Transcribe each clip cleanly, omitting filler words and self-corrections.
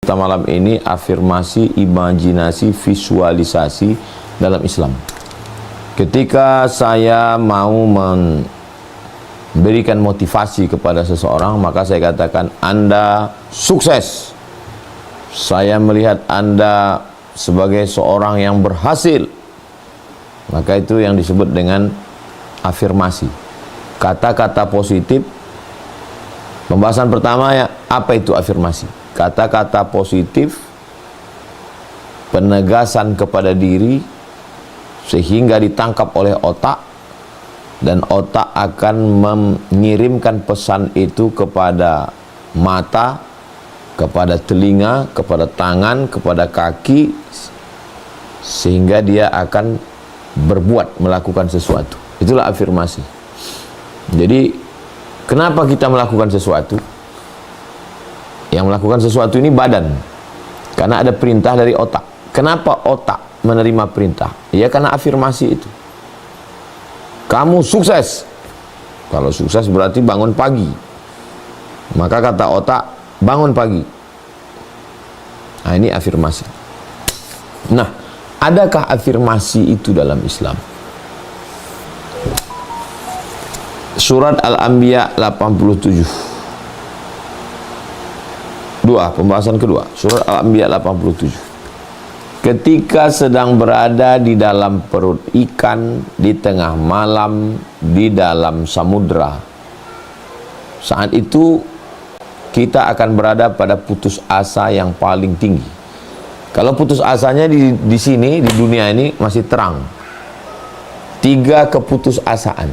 kita malam ini afirmasi, imajinasi, visualisasi dalam Islam. Ketika saya mau memberikan motivasi kepada seseorang, maka saya katakan, Anda sukses. Saya melihat Anda sebagai seorang yang berhasil. Maka itu yang disebut dengan afirmasi. Kata-kata positif. Pembahasan pertama, ya, apa itu afirmasi? Kata-kata positif, penegasan kepada diri, sehingga ditangkap oleh otak, dan otak akan mengirimkan pesan itu kepada mata, kepada telinga, kepada tangan, kepada kaki, sehingga dia akan berbuat, melakukan sesuatu. Itulah afirmasi. Jadi kenapa kita melakukan sesuatu? Yang melakukan sesuatu ini badan, karena ada perintah dari otak. Kenapa otak menerima perintah? Ya karena afirmasi itu. Kamu sukses. Kalau sukses berarti bangun pagi. Maka kata otak, bangun pagi. Nah, ini afirmasi. Nah, adakah afirmasi itu dalam Islam? Surat Al-Anbiya 87. Pembahasan kedua. Surat Al-Anbiya 87. Ketika sedang berada di dalam perut ikan, di tengah malam, di dalam samudra, saat itu kita akan berada pada putus asa yang paling tinggi. Kalau putus asanya di sini, di dunia ini masih terang. 3 keputusasaan.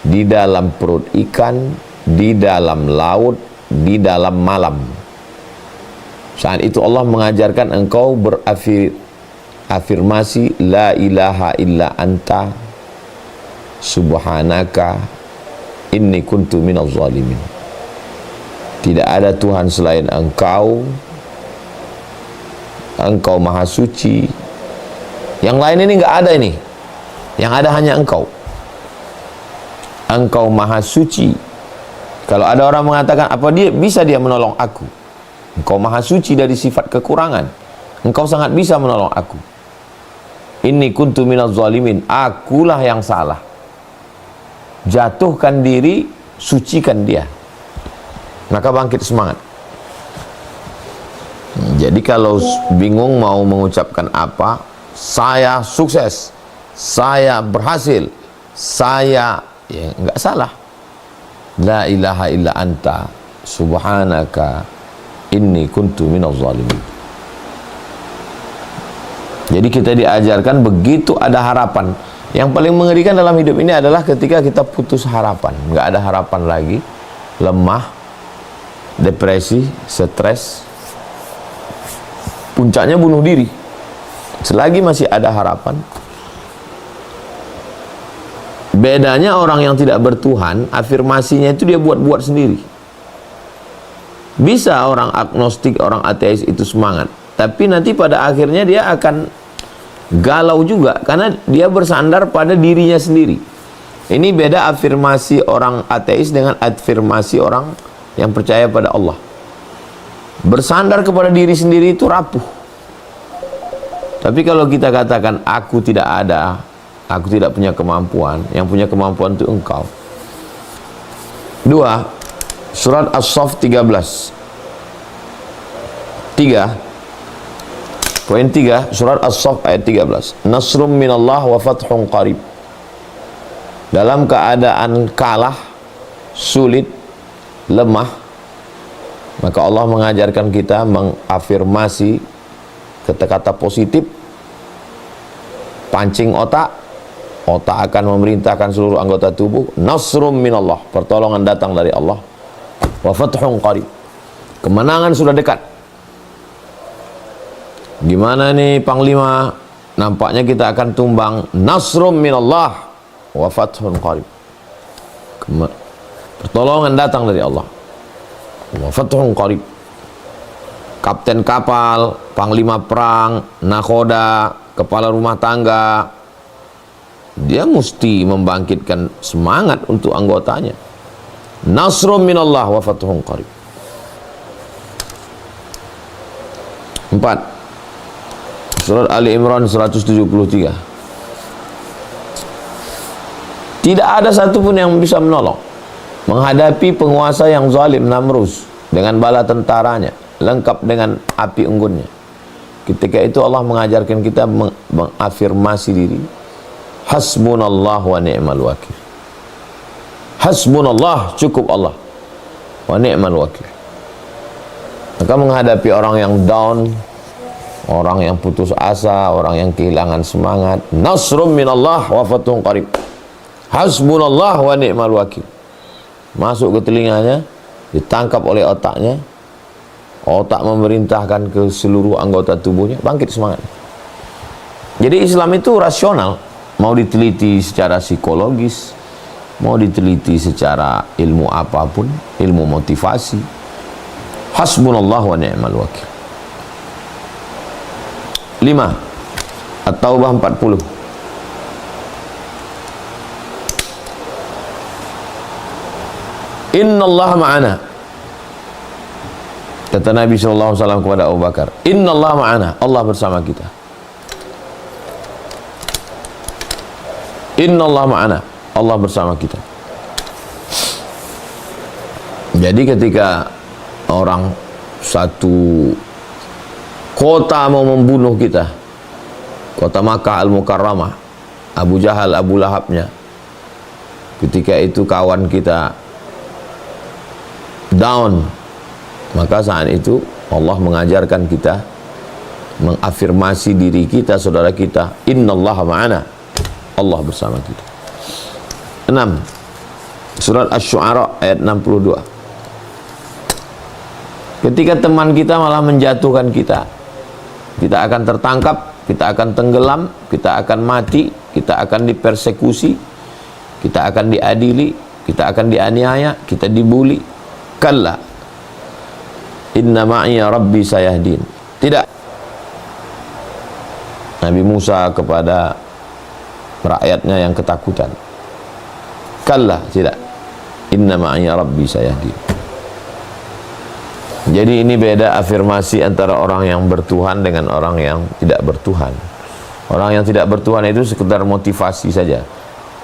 Di dalam perut ikan, di dalam laut, di dalam malam. Saat itu Allah mengajarkan engkau berafirmasi, la ilaha illa anta subhanaka inni kuntu minaz zalimin. Tidak ada Tuhan selain engkau, engkau maha suci. Yang lain ini enggak ada ini. Yang ada hanya engkau. Engkau maha suci. Kalau ada orang mengatakan, apa dia bisa menolong aku? Engkau maha suci dari sifat kekurangan. Engkau sangat bisa menolong aku. Inni kuntu minaz zalimin. Akulah yang salah. Jatuhkan diri, sucikan dia. Maka bangkit semangat. Jadi kalau bingung mau mengucapkan apa, saya sukses, saya berhasil, saya, ya enggak salah. La ilaha illa anta subhanaka inni kuntu minaz zalimin. Jadi kita diajarkan begitu ada harapan. Yang paling mengerikan dalam hidup ini adalah ketika kita putus harapan, nggak ada harapan lagi, lemah, depresi, stres, puncaknya bunuh diri. Selagi masih ada harapan. Bedanya orang yang tidak bertuhan, afirmasinya itu dia buat-buat sendiri. Bisa orang agnostik, orang ateis itu semangat, tapi nanti pada akhirnya dia akan galau juga, karena dia bersandar pada dirinya sendiri. Ini beda afirmasi orang ateis dengan afirmasi orang yang percaya pada Allah. Bersandar kepada diri sendiri itu rapuh. Tapi kalau kita katakan, aku tidak ada, aku tidak punya kemampuan, yang punya kemampuan itu engkau. 2. Surat As-Saff 13. 3. Poin 3, surat As-Saff ayat 13. Nasrum minallah wa fathun qarib. Dalam keadaan kalah, sulit, lemah, maka Allah mengajarkan kita mengafirmasi kata-kata positif, pancing otak. Otak akan memerintahkan seluruh anggota tubuh. Nasrum minallah, pertolongan datang dari Allah. Wa fathun qarib, kemenangan sudah dekat. Gimana nih Panglima? Nampaknya kita akan tumbang. Nasrum minallah wa fathun qarib, pertolongan datang dari Allah. Wa fathun qarib. Kapten kapal, panglima perang, nakhoda, kepala rumah tangga, dia mesti membangkitkan semangat untuk anggotanya. Nasrum minallah wa fathun qarib. 4. Surat Ali Imran 173. Tidak ada satupun yang bisa menolong menghadapi penguasa yang zalim Namrus dengan bala tentaranya, lengkap dengan api unggunnya. Ketika itu Allah mengajarkan kita mengafirmasi diri, hasbunallah wa ni'mal wakil. Hasbunallah, cukup Allah, wa ni'mal wakil. Maka menghadapi orang yang down, orang yang putus asa, orang yang kehilangan semangat, nasrum minallah wa fathun qarib. Hasbunallah wa ni'mal wakil. Masuk ke telinganya, ditangkap oleh otaknya, otak memerintahkan ke seluruh anggota tubuhnya, bangkit semangat. Jadi Islam itu rasional, mau diteliti secara psikologis, mau diteliti secara ilmu apapun, ilmu motivasi. Hasbunallah wa ni'mal wakil. 5. At-Taubah 40. Innallaha ma'ana. Kata Nabi SAW kepada Abu Bakar, Innallaha ma'ana, Allah bersama kita. Innallaha ma'ana, Allah bersama kita. Jadi ketika orang satu kota mau membunuh kita, kota Makkah Al-Mukarramah, Abu Jahal, Abu Lahabnya, ketika itu kawan kita down, maka saat itu Allah mengajarkan kita mengafirmasi diri kita, saudara kita, innallaha ma'ana, Allah bersama kita. 6. Surat Asy-Syu'ara ayat 62. Ketika teman kita malah menjatuhkan kita, kita akan tertangkap, kita akan tenggelam, kita akan mati, kita akan dipersekusi, kita akan diadili, kita akan dianiaya, kita dibuli. Kalla inna ma'iya rabbi sayahdin. Tidak. Nabi Musa kepada rakyatnya yang ketakutan. Kalla, tidak. Inna ma'iya rabbi sayahdin. Jadi ini beda afirmasi antara orang yang bertuhan dengan orang yang tidak bertuhan. Orang yang tidak bertuhan itu sekedar motivasi saja.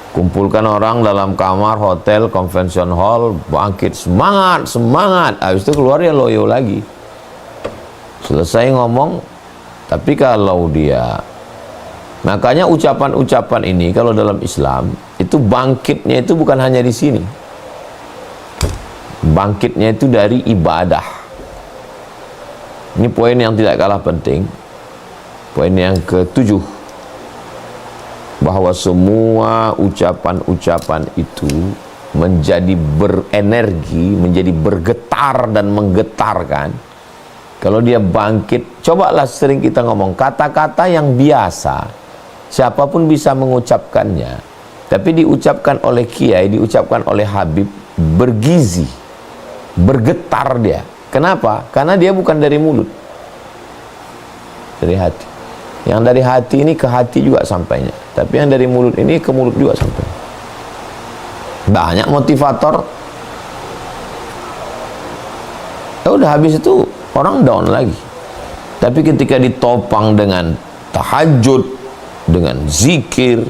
Kumpulkan orang dalam kamar hotel, convention hall, bangkit, semangat, semangat. Habis itu keluar ya loyo lagi. Selesai ngomong, tapi kalau dia, makanya ucapan-ucapan ini kalau dalam Islam itu bangkitnya itu bukan hanya di sini. Bangkitnya itu dari ibadah. Ini poin yang tidak kalah penting. Poin yang ke-7. Bahwa semua ucapan-ucapan itu menjadi berenergi, menjadi bergetar dan menggetarkan kalau dia bangkit. Cobalah sering kita ngomong kata-kata yang biasa, siapapun bisa mengucapkannya, tapi diucapkan oleh kiai, diucapkan oleh habib, bergizi, bergetar dia. Kenapa? Karena dia bukan dari mulut, dari hati. Yang dari hati ini ke hati juga sampainya, tapi yang dari mulut ini ke mulut juga sampai. Banyak motivator, ya udah habis itu orang down lagi. Tapi ketika ditopang dengan tahajud, dengan zikir,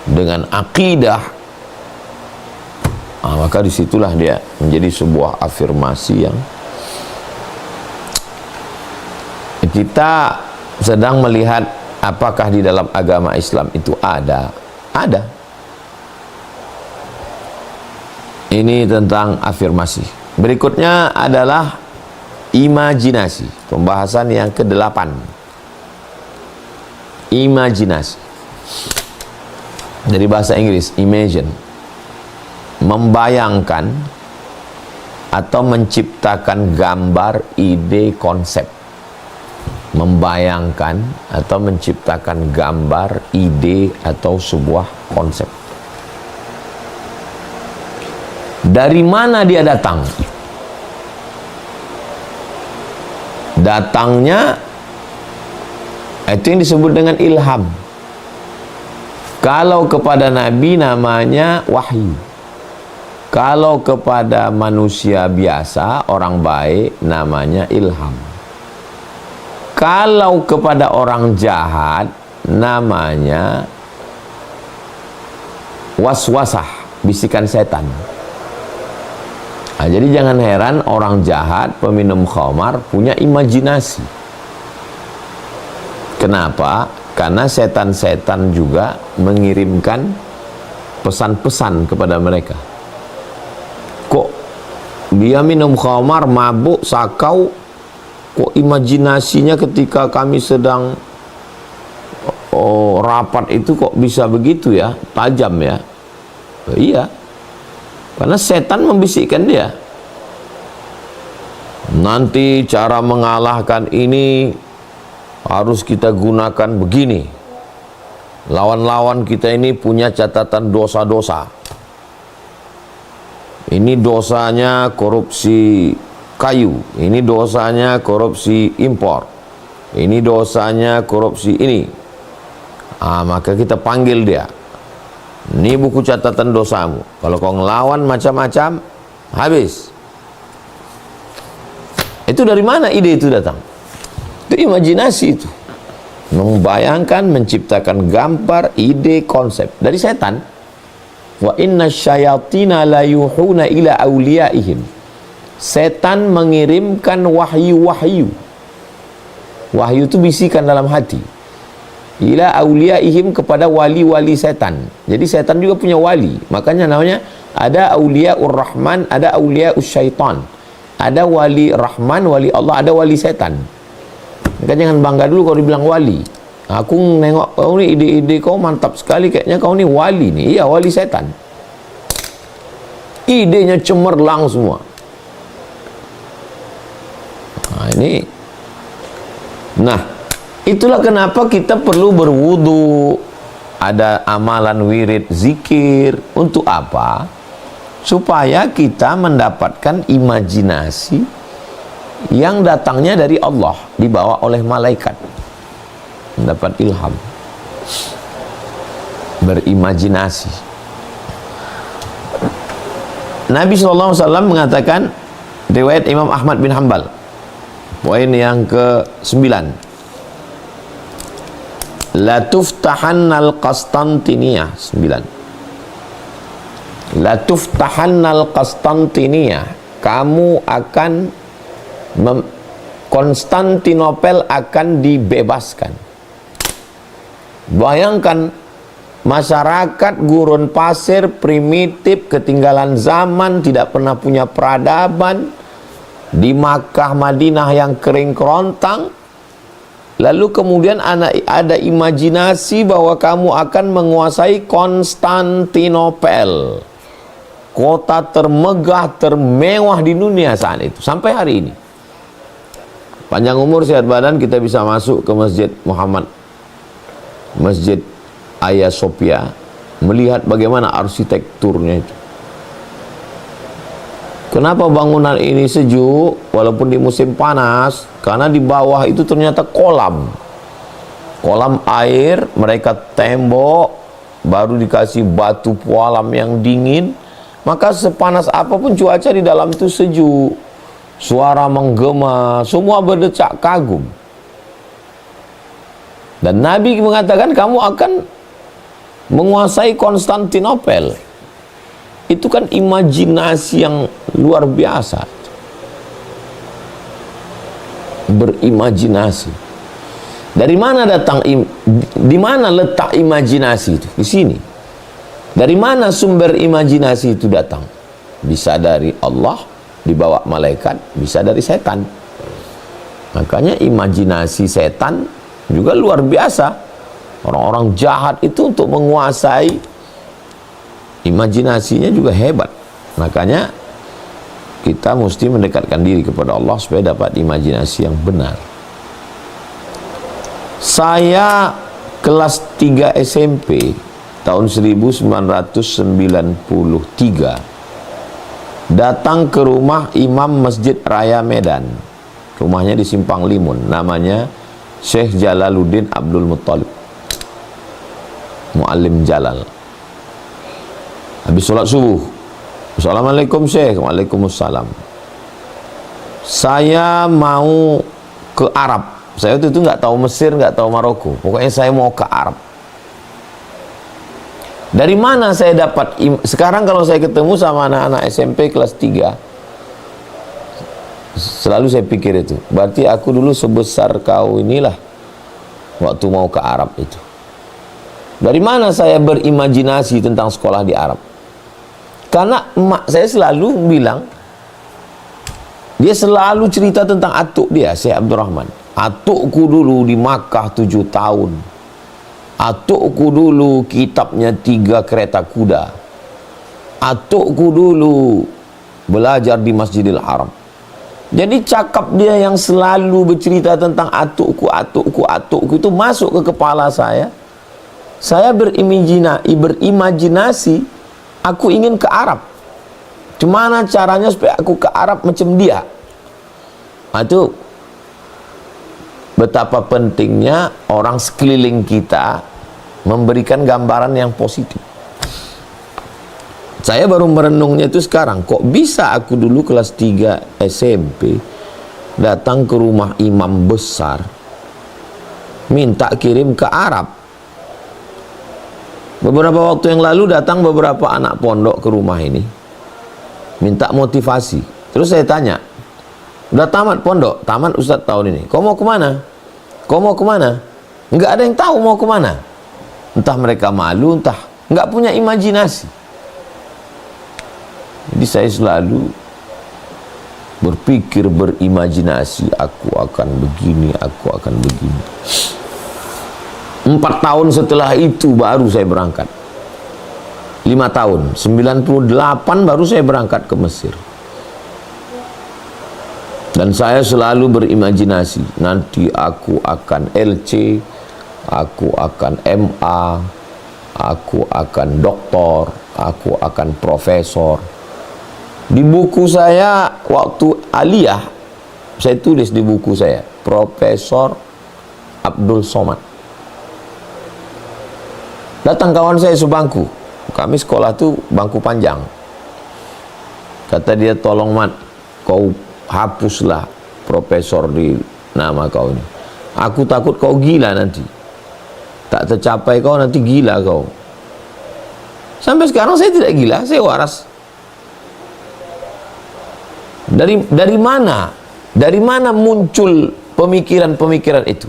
dengan akidah, maka disitulah dia menjadi sebuah afirmasi yang kita sedang melihat apakah di dalam agama Islam itu ada. Ini tentang afirmasi. Berikutnya adalah imajinasi, pembahasan yang ke-8. Imajinasi dari bahasa Inggris, imagine, membayangkan atau menciptakan gambar, ide, konsep. Membayangkan atau menciptakan gambar, ide, atau sebuah konsep. Dari mana dia datang? Datangnya itu yang disebut dengan ilham. Kalau kepada Nabi namanya wahyu. Kalau kepada manusia biasa, orang baik, namanya ilham. Kalau kepada orang jahat namanya waswasah, bisikan setan. Nah, jadi jangan heran orang jahat, peminum khamar punya imajinasi. Kenapa? Karena setan-setan juga mengirimkan pesan-pesan kepada mereka. Kok dia minum khamar, mabuk, sakau, kok imajinasinya ketika kami sedang rapat itu kok bisa begitu ya, tajam ya. Iya, karena setan membisikkan dia. Nanti cara mengalahkan ini harus kita gunakan begini. Lawan-lawan kita ini punya catatan dosa-dosa. Ini dosanya korupsi kayu, ini dosanya korupsi impor, ini dosanya korupsi ini. Maka kita panggil dia. Ini buku catatan dosamu. Kalau kau ngelawan macam-macam, habis. Itu dari mana ide itu datang? Itu imajinasi itu. Membayangkan, menciptakan gambar, ide, konsep dari setan. Wa inna syayatina la yuhuna ila awliyaihim. Setan mengirimkan wahyu-wahyu. Wahyu itu bisikan dalam hati. Ila awliyaihim, kepada wali-wali setan. Jadi setan juga punya wali. Makanya namanya ada awliyaur rahman, ada awliyaus syaitan. Ada wali rahman, wali Allah, ada wali setan. Maka jangan bangga dulu kalau dibilang wali. Aku nengok kau ni, ide-ide kau mantap sekali, kayaknya kau ni wali nih. Iya, wali setan. Idenya cemerlang semua. Nah, itulah kenapa kita perlu berwudu. Ada amalan wirid zikir. Untuk apa? Supaya kita mendapatkan imajinasi yang datangnya dari Allah, dibawa oleh malaikat. Mendapat ilham, berimajinasi. Nabi SAW mengatakan, riwayat Imam Ahmad bin Hanbal, poin yang ke-9, la tuftahannal Qastantiniyah. 9, la tuftahannal Qastantiniyah, kamu akan Konstantinopel akan dibebaskan. Bayangkan, masyarakat gurun pasir, primitif, ketinggalan zaman, tidak pernah punya peradaban, di Makkah Madinah yang kering kerontang. Lalu kemudian ada imajinasi bahwa kamu akan menguasai Konstantinopel, kota termegah, termewah di dunia saat itu, sampai hari ini. Panjang umur sehat badan, kita bisa masuk ke Masjid Muhammad, Masjid Hagia Sophia, melihat bagaimana arsitekturnya itu. Kenapa bangunan ini sejuk walaupun di musim panas? Karena di bawah itu ternyata kolam air, mereka tembok, baru dikasih batu pualam yang dingin. Maka sepanas apapun cuaca, di dalam itu sejuk, suara menggema, semua berdecak kagum. Dan Nabi mengatakan kamu akan menguasai Konstantinopel. Itu kan imajinasi yang luar biasa. Berimajinasi. Dari mana datang, di mana letak imajinasi itu? Di sini. Dari mana sumber imajinasi itu datang? Bisa dari Allah, dibawa malaikat, bisa dari setan. Makanya imajinasi setan juga luar biasa. Orang-orang jahat itu untuk menguasai, imajinasinya juga hebat. Makanya kita mesti mendekatkan diri kepada Allah supaya dapat imajinasi yang benar. Saya kelas 3 SMP tahun 1993 datang ke rumah Imam Masjid Raya Medan. Rumahnya di Simpang Limun, namanya Syekh Jalaluddin Abdul Muttalib, Muallim Jalal. Habis sholat subuh, Assalamualaikum Syekh. Waalaikumsalam. Saya mau ke Arab, Saya waktu itu nggak tahu Mesir, nggak tahu Maroko. Pokoknya saya mau ke Arab. Dari mana saya dapat? Sekarang kalau saya ketemu sama anak-anak SMP kelas 3, selalu saya pikir itu, berarti aku dulu sebesar kau inilah waktu mau ke Arab itu. Dari mana saya berimajinasi tentang sekolah di Arab? Karena emak saya selalu bilang, dia selalu cerita tentang atuk dia, Syekh Abdurrahman. Atukku dulu di Makkah 7 tahun. Atukku dulu kitabnya 3 kereta kuda. Atukku dulu belajar di Masjidil Haram. Jadi cakap dia yang selalu bercerita tentang atukku itu masuk ke kepala saya. Saya berimajinasi aku ingin ke Arab. Gimana caranya supaya aku ke Arab macam dia? Itu betapa pentingnya orang sekeliling kita memberikan gambaran yang positif. Saya baru merenungnya itu sekarang. Kok bisa aku dulu kelas 3 SMP datang ke rumah imam besar minta kirim ke Arab. Beberapa waktu yang lalu datang beberapa anak pondok ke rumah ini minta motivasi. Terus saya tanya, udah tamat pondok? Tamat Ustadz tahun ini. Kau mau kemana? Kau mau kemana? Nggak ada yang tahu mau kemana. Entah mereka malu, entah nggak punya imajinasi. Jadi saya selalu berpikir, berimajinasi, aku akan begini, aku akan begini. 4 tahun setelah itu baru saya berangkat. 5 tahun, 98 baru saya berangkat ke Mesir. Dan saya selalu berimajinasi, nanti aku akan LC, aku akan MA, aku akan doktor, aku akan profesor. Di buku saya waktu aliyah, saya tulis di buku saya, Profesor Abdul Somad. Datang kawan saya sebangku, kami sekolah tuh bangku panjang. Kata dia, tolong Mat, kau hapuslah profesor di nama kau ini. Aku takut kau gila nanti. Tak tercapai kau nanti gila kau. Sampai sekarang saya tidak gila, saya waras. Dari mana? Dari mana muncul pemikiran-pemikiran itu?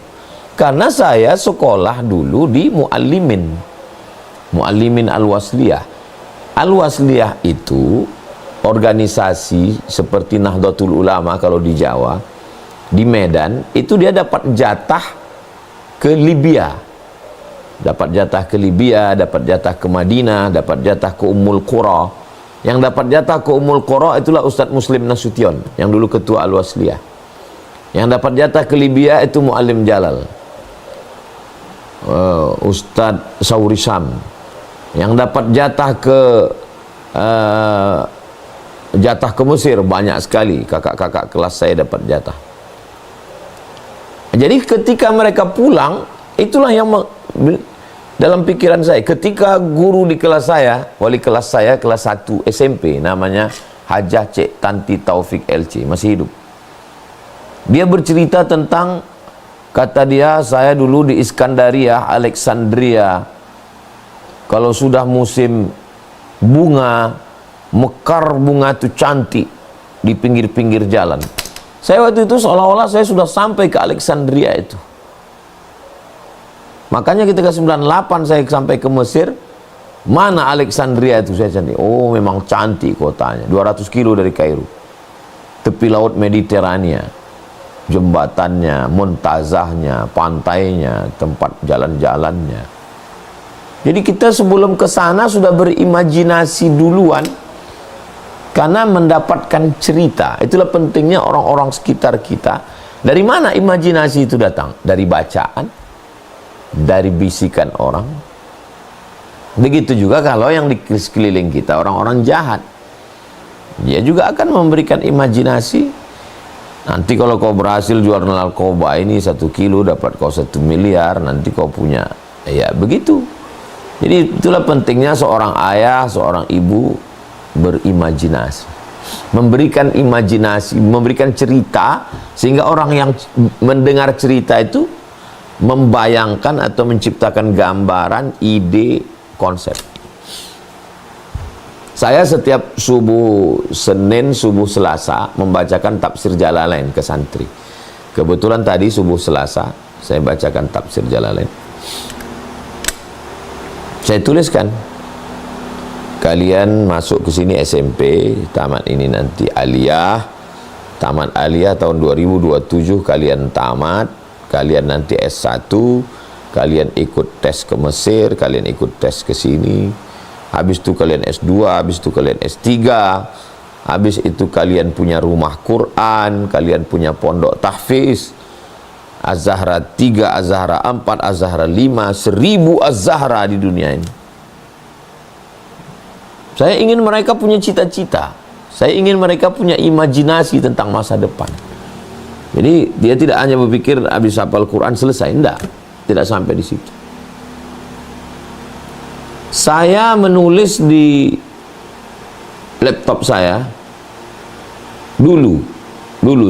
Karena saya sekolah dulu di Muallimin Al-Wasliyah. Al-Wasliyah itu organisasi seperti Nahdlatul Ulama kalau di Jawa, di Medan, itu dia dapat jatah ke Libya. Dapat jatah ke Libya, dapat jatah ke Madinah, dapat jatah ke Ummul Qura. Yang dapat jatah ke Ummul Qura itulah Ustadz Muslim Nasution, yang dulu ketua Al-Wasliyah. Yang dapat jatah ke Libya itu Muallim Jalal, Ustadz Sauri Sam. Yang dapat jatah ke Mesir banyak sekali, kakak-kakak kelas saya dapat jatah. Jadi ketika mereka pulang, itulah yang dalam pikiran saya, ketika guru di kelas saya, wali kelas saya kelas 1 SMP, namanya Hajah Cik Tanti Taufik LC, masih hidup. Dia bercerita tentang, kata dia, saya dulu di Iskandaria, Alexandria, kalau sudah musim bunga, mekar bunga itu cantik di pinggir-pinggir jalan. Saya waktu itu seolah-olah saya sudah sampai ke Alexandria itu. Makanya ketika 98 saya sampai ke Mesir, mana Alexandria itu, saya cantik. Oh, memang cantik kotanya, 200 kilo dari Kairo. Tepi laut Mediterania, jembatannya, muntazahnya, pantainya, tempat jalan-jalannya. Jadi kita sebelum ke sana sudah berimajinasi duluan karena mendapatkan cerita. Itulah pentingnya orang-orang sekitar kita. Dari mana imajinasi itu datang? Dari bacaan, dari bisikan orang. Begitu juga kalau yang di sekeliling kita orang-orang jahat, dia juga akan memberikan imajinasi. Nanti kalau kau berhasil jual narkoba ini 1 kilo dapat kau 1 miliar, nanti kau punya, ya begitu. Jadi itulah pentingnya seorang ayah, seorang ibu berimajinasi. memberikan imajinasi, memberikan cerita, sehingga orang yang mendengar cerita itu membayangkan atau menciptakan gambaran, ide, konsep. Saya setiap subuh Senin, subuh Selasa membacakan tafsir Jalalain ke santri. Kebetulan tadi subuh Selasa saya bacakan tafsir Jalalain. Saya tuliskan, kalian masuk ke sini SMP, tamat ini nanti aliyah, tamat aliyah tahun 2027 kalian tamat, kalian nanti S1, kalian ikut tes ke Mesir, kalian ikut tes ke sini. Habis itu kalian S2, habis itu kalian S3, habis itu kalian punya rumah Quran, kalian punya pondok tahfiz, Az-Zahra 3, Az-Zahra 4, Az-Zahra 5, 1000 Az-Zahra di dunia ini. Saya ingin mereka punya cita-cita, saya ingin mereka punya imajinasi tentang masa depan. Jadi dia tidak hanya berpikir habis hafal Quran selesai, tidak sampai di situ. Saya menulis di laptop saya dulu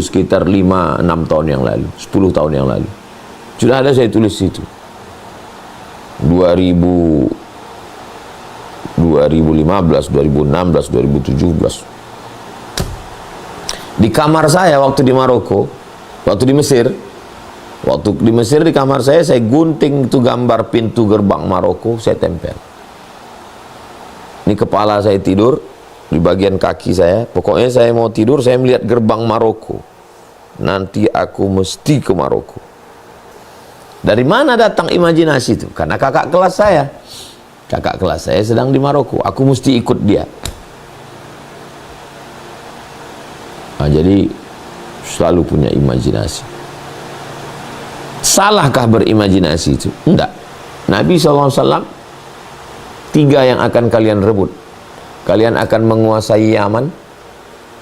sekitar 5-6 tahun yang lalu, 10 tahun yang lalu. Sudah ada saya tulis situ. 2015, 2016, 2017. Di kamar saya waktu di Maroko, waktu di Mesir di kamar saya gunting itu gambar pintu gerbang Maroko, saya tempel. Ini kepala saya tidur, di bagian kaki saya, pokoknya saya mau tidur, saya melihat gerbang Maroko. Nanti aku mesti ke Maroko. Dari mana datang imajinasi itu? Karena kakak kelas saya sedang di Maroko, aku mesti ikut dia. Nah, jadi selalu punya imajinasi. Salahkah berimajinasi itu? Enggak. Nabi SAW 3 yang akan kalian rebut. Kalian akan menguasai Yaman,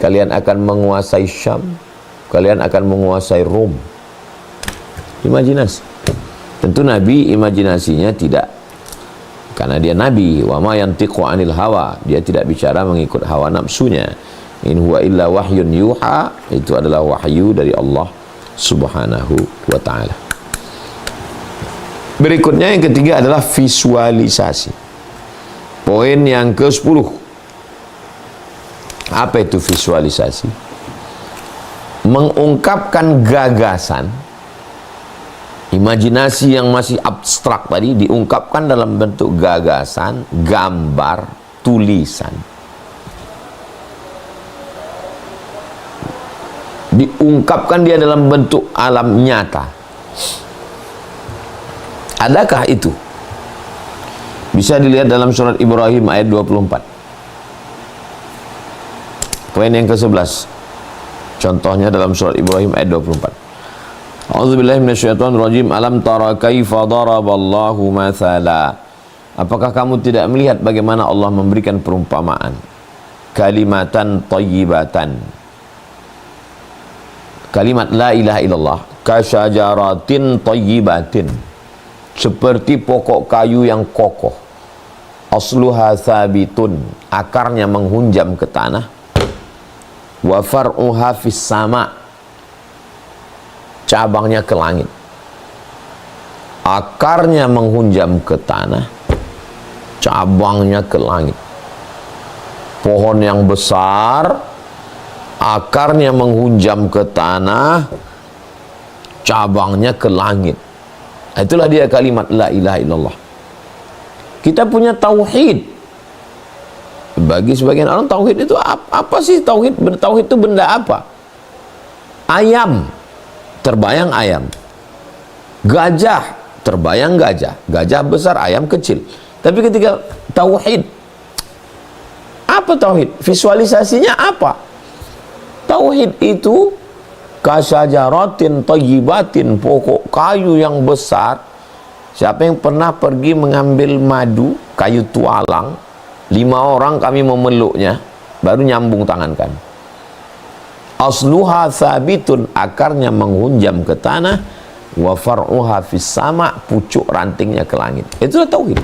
kalian akan menguasai Syam, kalian akan menguasai Rom. Imajinasi. Tentu Nabi imajinasinya tidak, karena dia Nabi, wa ma yantiqu anil hawa, dia tidak bicara mengikut hawa nafsunya. In huwa illa wahyun yuha, itu adalah wahyu dari Allah Subhanahu wa ta'ala. Berikutnya yang ketiga adalah visualisasi. Poin yang ke-10. Apa itu visualisasi? Mengungkapkan gagasan, imajinasi yang masih abstrak tadi diungkapkan dalam bentuk gagasan, gambar, tulisan. Diungkapkan dia dalam bentuk alam nyata. Adakah itu? Bisa dilihat dalam surat Ibrahim ayat 24. Poin yang ke-11. Contohnya dalam surat Ibrahim ayat 24. A'udzubillahi minasyaitonirrajim. Alam tara kaifa daraballahu mathala. Apakah kamu tidak melihat bagaimana Allah memberikan perumpamaan? Kalimatan thayyibatan. Kalimat la ilaha illallah, kasyajaratin thayyibatin. Seperti pokok kayu yang kokoh. Asluha thabitun, akarnya menghunjam ke tanah. Wa far'uha fis sama, cabangnya ke langit. Akarnya menghunjam ke tanah, cabangnya ke langit. Pohon yang besar, akarnya menghunjam ke tanah, cabangnya ke langit. Itulah dia kalimat la ilaha illallah. Kita punya tauhid. Bagi sebagian orang tauhid itu apa sih tauhid? Tauhid itu benda apa? Ayam, terbayang ayam. Gajah, terbayang gajah. Gajah besar, ayam kecil. Tapi ketika tauhid, apa tauhid? Visualisasinya apa? Tauhid itu kasyajaratin thayyibatin, pokok kayu yang besar. Siapa yang pernah pergi mengambil madu, kayu tualang, 5 orang kami memeluknya, baru nyambung tangan kami. Asluha thabitun, akarnya menghunjam ke tanah, wa far'uha fis sama, pucuk rantingnya ke langit. Itulah tauhid.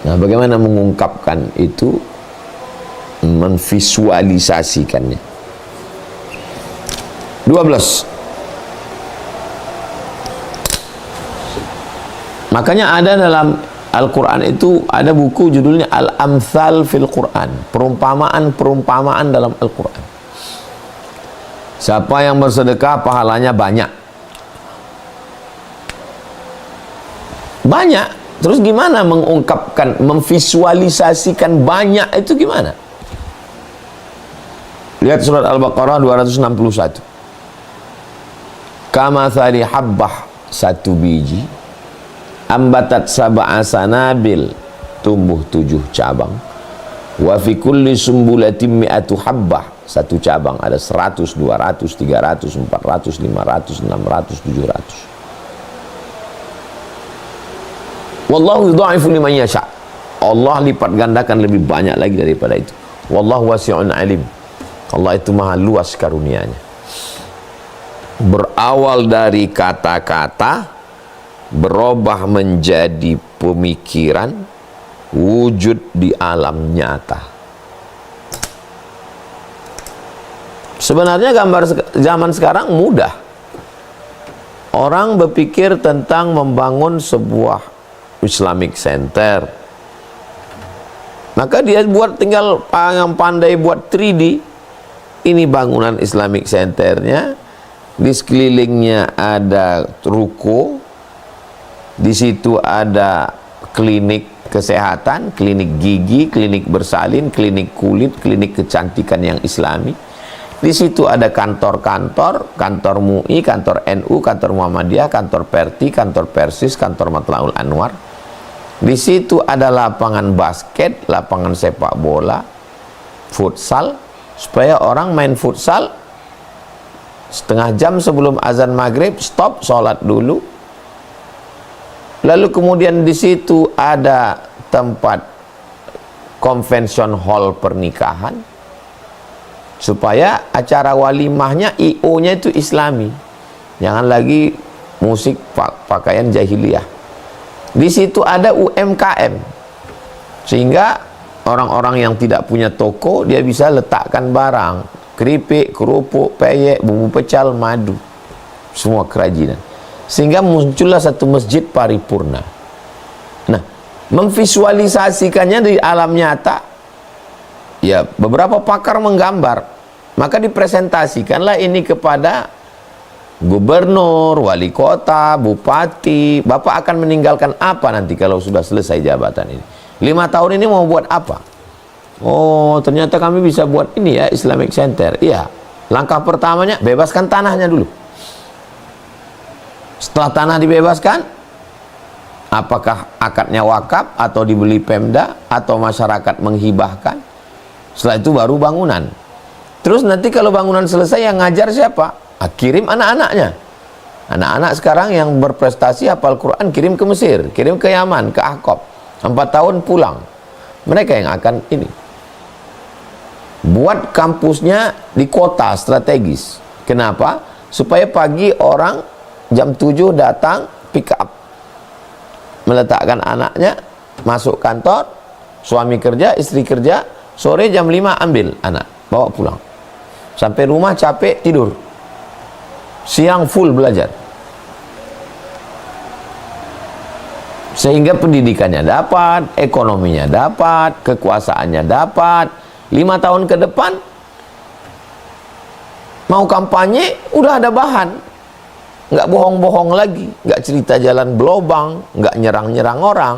Nah, bagaimana mengungkapkan itu? memvisualisasikannya. 12. Makanya ada dalam Al-Quran itu ada buku judulnya Al-Amthal fil Quran, perumpamaan-perumpamaan dalam Al-Quran. Siapa yang bersedekah pahalanya banyak. Banyak. Terus gimana mengungkapkan, memvisualisasikan banyak itu gimana? Lihat surat Al-Baqarah 261. Kamathali habbah, satu biji, ambatat sab'a sanabil, tumbuh 7 cabang, wa fi kulli sumbulatin mi'atu habbah, satu cabang ada 100, 200, 300, 400, 500, 600, 700. Wallahu yudha'ifu liman yasha'. Allah lipat gandakan lebih banyak lagi daripada itu. Wallahu wasi'un alim. Allah itu maha luas karunia-Nya. Berawal dari kata-kata, berubah menjadi pemikiran, wujud di alam nyata. Sebenarnya gambar zaman sekarang mudah. Orang berpikir tentang membangun sebuah Islamic Center, maka dia tinggal yang pandai buat 3D. Ini bangunan Islamic Centernya, di sekelilingnya ada ruko, di situ ada klinik kesehatan, klinik gigi, klinik bersalin, klinik kulit, klinik kecantikan yang Islami. Di situ ada kantor-kantor, kantor MUI, kantor NU, kantor Muhammadiyah, kantor Perti, kantor Persis, kantor Matlaul Anwar. Di situ ada lapangan basket, lapangan sepak bola, futsal, supaya orang main futsal setengah jam sebelum azan maghrib stop, sholat dulu. Lalu kemudian di situ ada tempat convention hall pernikahan, supaya acara walimahnya IO-nya itu Islami, jangan lagi musik pakaian jahiliyah. Di situ ada UMKM, sehingga orang-orang yang tidak punya toko dia bisa letakkan barang, keripik, kerupuk, peyek, bumbu pecal, madu, semua kerajinan, sehingga muncullah satu masjid paripurna. Nah, memvisualisasikannya di alam nyata, ya beberapa pakar menggambar, maka dipresentasikanlah ini kepada gubernur, wali kota, bupati. Bapak akan meninggalkan apa nanti kalau sudah selesai jabatan ini? 5 tahun ini mau buat apa? Oh, ternyata kami bisa buat ini ya, Islamic Center. Iya, langkah pertamanya bebaskan tanahnya dulu. Setelah tanah dibebaskan, apakah akadnya wakaf atau dibeli Pemda atau masyarakat menghibahkan? Setelah itu baru bangunan. Terus nanti kalau bangunan selesai, yang ngajar siapa? Kirim anak-anaknya. Anak-anak sekarang yang berprestasi hafal Quran kirim ke Mesir, kirim ke Yaman, ke Ahqaf. 4 tahun pulang. Mereka yang akan ini. Buat kampusnya di kota strategis. Kenapa? Supaya pagi orang jam 7 datang pick up, meletakkan anaknya, masuk kantor, suami kerja, istri kerja, sore jam 5 ambil anak, bawa pulang. Sampai rumah capek, tidur. Siang full belajar. Sehingga pendidikannya dapat, ekonominya dapat, kekuasaannya dapat. 5 tahun ke depan mau kampanye udah ada bahan, nggak bohong-bohong lagi, nggak cerita jalan belobang, nggak nyerang-nyerang orang,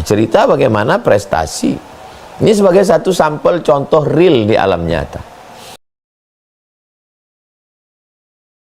cerita bagaimana prestasi. Ini sebagai satu sampel contoh real di alam nyata.